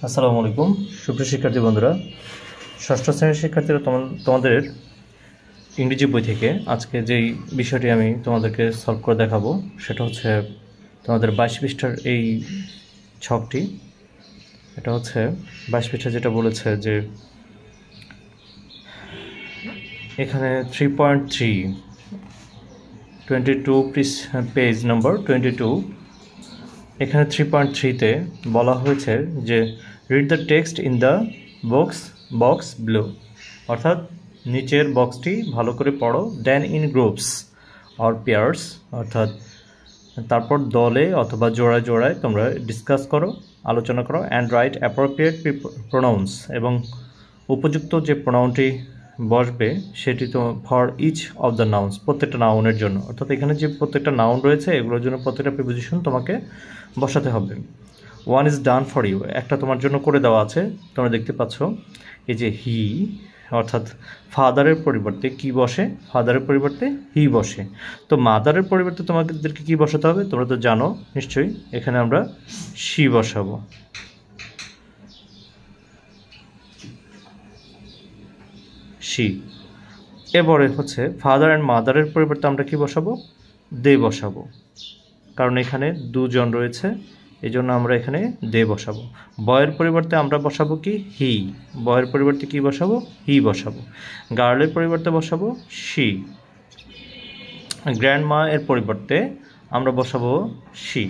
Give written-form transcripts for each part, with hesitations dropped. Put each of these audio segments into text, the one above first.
আসসালামু আলাইকুম সুপ্রিয় শিক্ষার্থী বন্ধুরা, ষষ্ঠ শ্রেণীর শিক্ষার্থীরা তোমাদের ইংরেজি বই থেকে আজকে যেই বিষয়টি আমি তোমাদেরকে সলভ করে দেখাবো সেটা হচ্ছে তোমাদের 22 পৃষ্ঠার এই ছকটি। এটা হচ্ছে 22 পৃষ্ঠা, যেটা বলেছে যে এখানে 3.3 22 পেজ নম্বর 22, এখানে 3.3-তে বলা হয়েছে যে read the text in the box below, অর্থাৎ নিচের বক্সটি ভালো করে পড়ো। দেন ইন গ্রুপস অর পেয়ার্স, অর্থাৎ তারপর দলে অথবা জোড়ায় জোড়ায় তোমরা ডিসকাস করো, আলোচনা করো। অ্যান্ড রাইট অ্যাপ্রোপ্রিয়েট প্রোনাউন্স, এবং উপযুক্ত যে প্রোনাউনটি বসবে সেটি তো for each of the nouns, প্রত্যেকটা নাউনের জন্য। অর্থাৎ এখানে যে প্রত্যেকটা নাউন রয়েছে এগুলোর জন্য প্রত্যেকটা প্রিপোজিশন তোমাকে বসাতে হবে। One is done for you, একটা তোমার জন্য করে দেওয়া আছে। তোমরা দেখতে পাচ্ছ এই যে হি, অর্থাৎ ফাদারের পরিবর্তে কি বসে? ফাদারের পরিবর্তে হি বসে। তো মাদারের পরিবর্তে তোমাদেরকে কি বসাতে হবে? তোমরা তো জানো নিশ্চয়ই, এখানে আমরা শি বসাবো। শি। এরপরে হচ্ছে ফাদার অ্যান্ড মাদারের পরিবর্তে আমরা কি বসাবো? দে বসাবো, কারণ এখানে দুজন রয়েছে, এই জন্য আমরা এখানে দে বসাবো। বয়ের পরিবর্তে আমরা বসাবো কি? হি। বয়ের পরিবর্তে কি বসাবো? হি বসাবো। গার্লের পরিবর্তে বসাবো শি। গ্র্যান্ডমা এর পরিবর্তে আমরা বসাবো শি।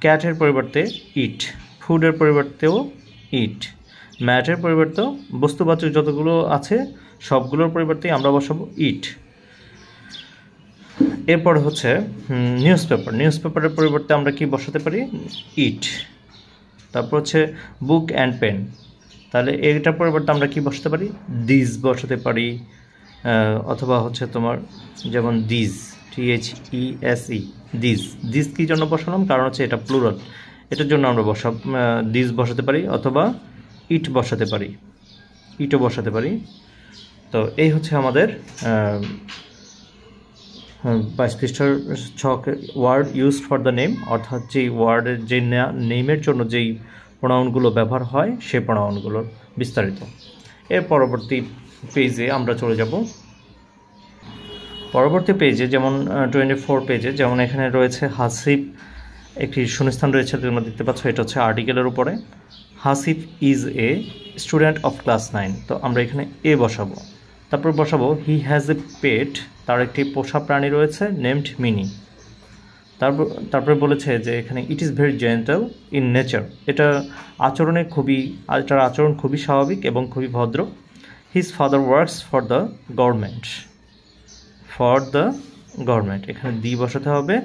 ক্যাটের পরিবর্তে ইট। ফুডের পরিবর্তেও ইট। ম্যাটের পরিবর্তেও বস্তুবাচক যতগুলো আছে সবগুলোর পরিবর্তে আমরা বসাবো ইট। এরপর হচ্ছে নিউজপেপার। নিউজপেপারের পরিবর্তে আমরা কি বসাতে পারি? ইট। তারপর হচ্ছে বুক অ্যান্ড পেন, তাহলে এটার পরিবর্তে আমরা কি বসাতে পারি? দিস বসাতে পারি, অথবা হচ্ছে তোমার যেমন দিস, THESE, দিস। দিস কী জন্য বসালাম? কারণ হচ্ছে এটা প্লুরাল, এটার জন্য আমরা দিস বসাতে পারি, অথবা ইট বসাতে পারি, ইটও বসাতে পারি। তো এই হচ্ছে আমাদের 22 পৃষ্ঠার ছক। Word used for the name, অর্থাৎ যেই ওয়ার্ডের যে নেমের জন্য যেই প্রোনাউনগুলো ব্যবহার হয় সেই প্রোনাউনগুলোর বিস্তারিত। এর পরবর্তী পেজে আমরা চলে যাব। পরবর্তী পেজে যেমন 24 পেজে যেমন এখানে রয়েছে হাসিফ, একটি শূন্যস্থান রয়েছে, তোমরা দেখতে পাচ্ছ, এটা হচ্ছে আর্টিকেলের উপরে। Hasif is a student of class 9, তো আমরা এখানে এ বসাবো। তারপর বসাবো হি হ্যাজ এ পেট, তার একটি পোষা প্রাণী রয়েছে, নেমড মিনি। তারপরে বলেছে যে এখানে it is very gentle in nature, এটার আচরণ খুবই স্বাভাবিক এবং খুবই ভদ্র। His father works for the government, এখানে দি বসাতে হবে।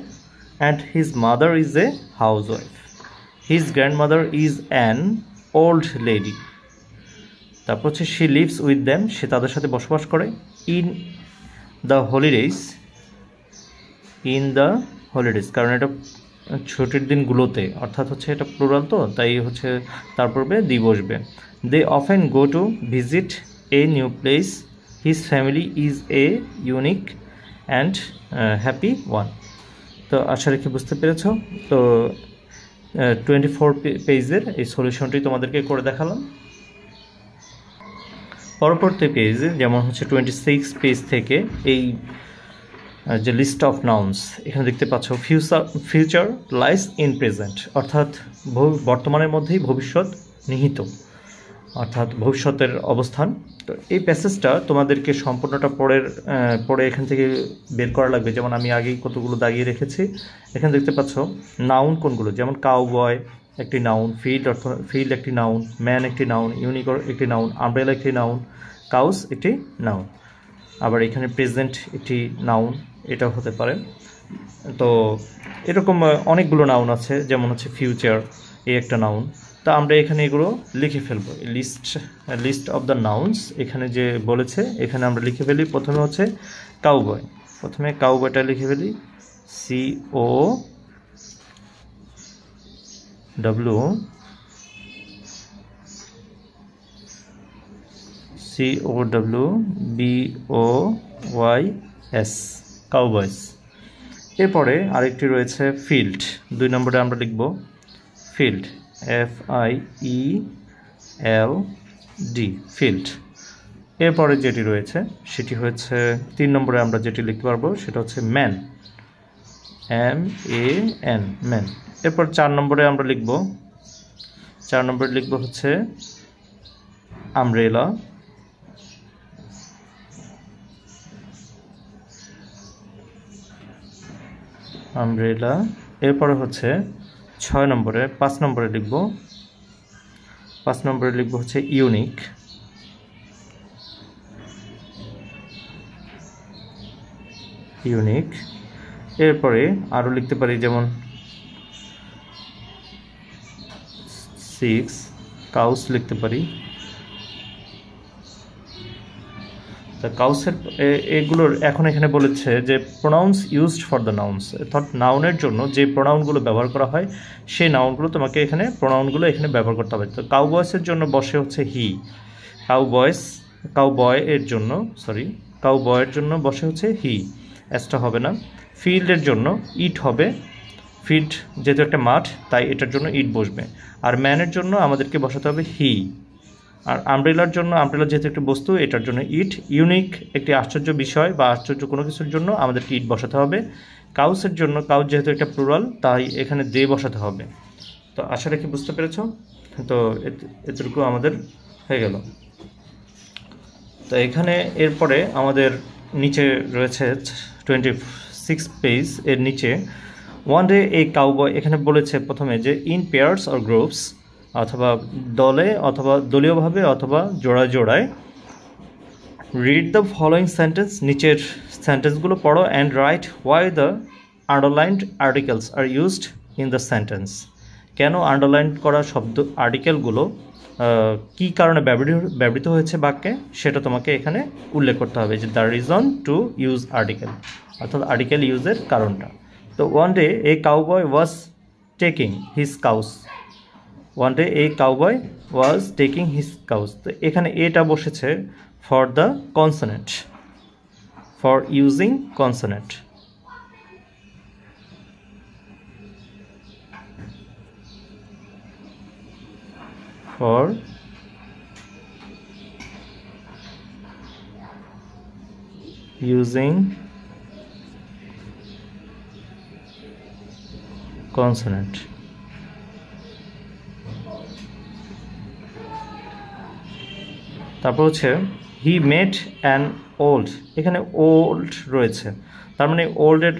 And his mother is a house wife. His grandmother is an old lady. তারপর হচ্ছে শি লিভস উইথ দ্যাম, সে তাদের সাথে বসবাস করে। ইন দ্য হলিডেজ, কারণ এটা ছুটির দিনগুলোতে, অর্থাৎ হচ্ছে এটা প্লুরাল, তো তাই হচ্ছে তার পূর্বে দি বসবে। They often go to visit a new place. His family is a unique and happy one. তো আশা রেখে বুঝতে পেরেছ। তো 24 পেজের এই সলিউশনটি তোমাদেরকে করে দেখালাম। পরবর্তী পেজে যেমন হচ্ছে 26 পেজ থেকে এই যে লিস্ট অফ নাউন্স, এখানে দেখতে পাচ্ছ ফিউচার লাইস ইন প্রেজেন্ট, অর্থাৎ বর্তমানের মধ্যেই ভবিষ্যৎ নিহিত, অর্থাৎ ভবিষ্যতের অবস্থান। তো এই প্যাসেজটা তোমাদেরকে সম্পূর্ণটা পড়ে এখান থেকে বের করা লাগবে। যেমন আমি আগেই কতগুলো দাগিয়ে রেখেছি, এখানে দেখতে পাচ্ছ নাউন কোনগুলো, যেমন কাউবয় একটি নাউন, ফিল্ড একটি নাউন, ম্যান একটি নাউন, ইউনিকর একটি নাউন, আমব্রেলা একটি নাউন, কাউস একটি নাউন। আবার এখানে প্রেজেন্ট একটি নাউন, এটাও হতে পারে। তো এরকম অনেকগুলো নাউন আছে, যেমন হচ্ছে ফিউচার, এই একটা নাউন। তা আমরা এখানে এগুলো লিখে ফেলবো, লিস্ট অফ দ্য নাউন্স এখানে যে বলেছে এখানে আমরা লিখে ফেলি। প্রথমে হচ্ছে কাউবয়, প্রথমে কাউবয়টা লিখে ফেলি, COWBOYS, কাউবয়স। এরপরে আরেকটি রয়েছে ফিল্ড, 2 নম্বরে আমরা লিখব ফিল্ড। FIELD, field. এরপরে যেটি রয়েছে সেটি হচ্ছে 3 নম্বরে আমরা যেটি লিখতে পারবো সেটা হচ্ছে ম্যান, MAN, ম্যান। এরপর 4 নম্বরে আমরা লিখব, 4 নম্বরে লিখব হচ্ছে আমব্রেলা, আমব্রেলা। এরপরে হচ্ছে 6 নম্বরে 5 নম্বরে লিখব, 5 নম্বরে লিখব হচ্ছে ইউনিক, ইউনিক। এরপরে আরও লিখতে পারি যেমন 6 কাউস লিখতে পারি। তা কাউসের এগুলোর এখন এখানে বলেছে যে pronounce used for the nouns, অর্থাৎ নাউনের জন্য যে প্রোনাউনগুলো ব্যবহার করা হয় সেই নাউনগুলো তোমাকে এখানে প্রোনাউনগুলো এখানে ব্যবহার করতে হবে। তো কাউবয়েসের জন্য বসে হচ্ছে হি, কাউবয়েস, কাউবয় এর জন্য কাউবয়ের জন্য বসে হচ্ছে হি, এসটা হবে না। ফিল্ডের জন্য ইট হবে, ফিল্ড যেহেতু একটা মাঠ তাই এটার জন্য ইট বসবে। আর ম্যানের জন্য আমাদেরকে বসাতে হবে হি। আর আমব্রেলার জন্য, আমব্রেলা যেহেতু একটা বস্তু এটার জন্য ইট। ইউনিক একটি আশ্চর্য বিষয় বা আশ্চর্য কোনো কিছুর জন্য আমাদেরকে ইট বসাতে হবে। কাউসের জন্য, কাউস যেহেতু একটা প্লুরাল তাই এখানে দে বসাতে হবে। তো আশা রাখি বুঝতে পেরেছ। তো এতটুকু আমাদের হয়ে গেল। তো এখানে এরপরে আমাদের নিচে রয়েছে 26 পেজ এর নিচে ওয়ান ডে এ কাউবয়, এখানে বলেছে প্রথমে যে ইন পেয়ার্স অর গ্রুপস, অথবা দলে অথবা দলীয়ভাবে অথবা জোড়ায় জোড়ায়। রিড দ্য ফলোয়িং সেন্টেন্স, নিচের সেন্টেন্সগুলো পড়ো and right why the underlined articles are used in the sentence. কেন আন্ডারলাইন করা শব্দ আর্টিকেলগুলো কী কারণে ব্যবহৃত হয়েছে বাক্যে সেটা তোমাকে এখানে উল্লেখ করতে হবে, যে the reason to use article, অর্থাৎ আর্টিকেল ইউজের কারণটা। তো ওয়ান ডে এ কাউবয় ওয়াজ taking his cows, one day এ কাউবয় ওয়াজ টেকিং হিজ কাউস। তো এখানে এটা বসেছে for the consonant, for using consonant. For using consonant. তারপর হচ্ছে হি মেট অ্যান ওল্ড, এখানে ওল্ড রয়েছে, তার মানে ওল্ডের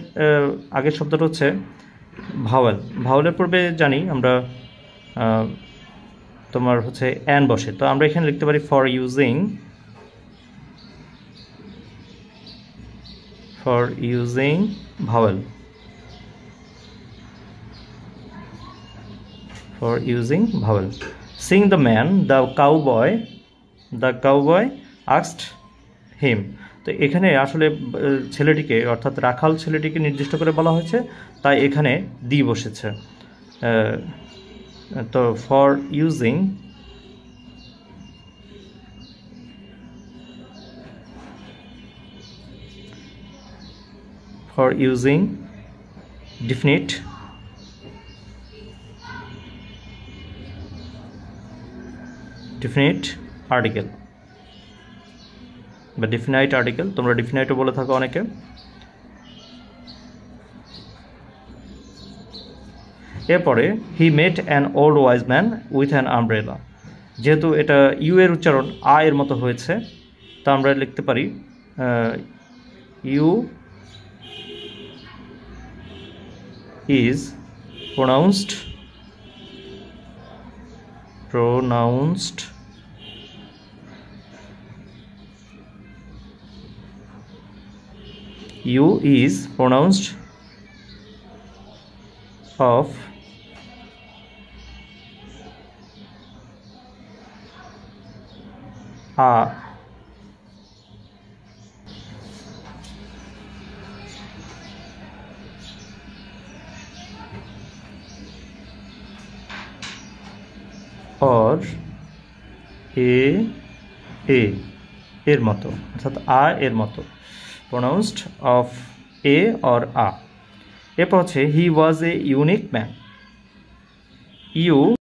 আগের শব্দটা হচ্ছে ভাওয়েল। ভাওয়েলের পূর্বে জানি আমরা তোমার হচ্ছে অ্যান বসে, তো আমরা এখানে লিখতে পারি for using vowel, for using vowel. Singh the man the cowboy asked হিম। তো এখানে আসলে ছেলেটিকে, অর্থাৎ রাখাল ছেলেটিকে নির্দিষ্ট করে বলা হয়েছে, তাই এখানে দি বসেছে। তো ফর ইউজিং ডিফিনিট আর্টিকেল বা ডিফিনাইট আর্টিকেল, তোমরা ডিফিনাইটও বলে থাকো অনেকে। এরপরে he met an old wise man with an umbrella, যেহেতু এটা ইউ এর উচ্চারণ আ এর মতো হয়েছে, তা আমরা লিখতে পারি U is pronounced U is pronounced of a, or a এর মতো, অর্থাৎ আ এর মতো, pronounced of a or a। এরপর হচ্ছে হি ওয়াজ এ ইউনিক ম্যান, ইউ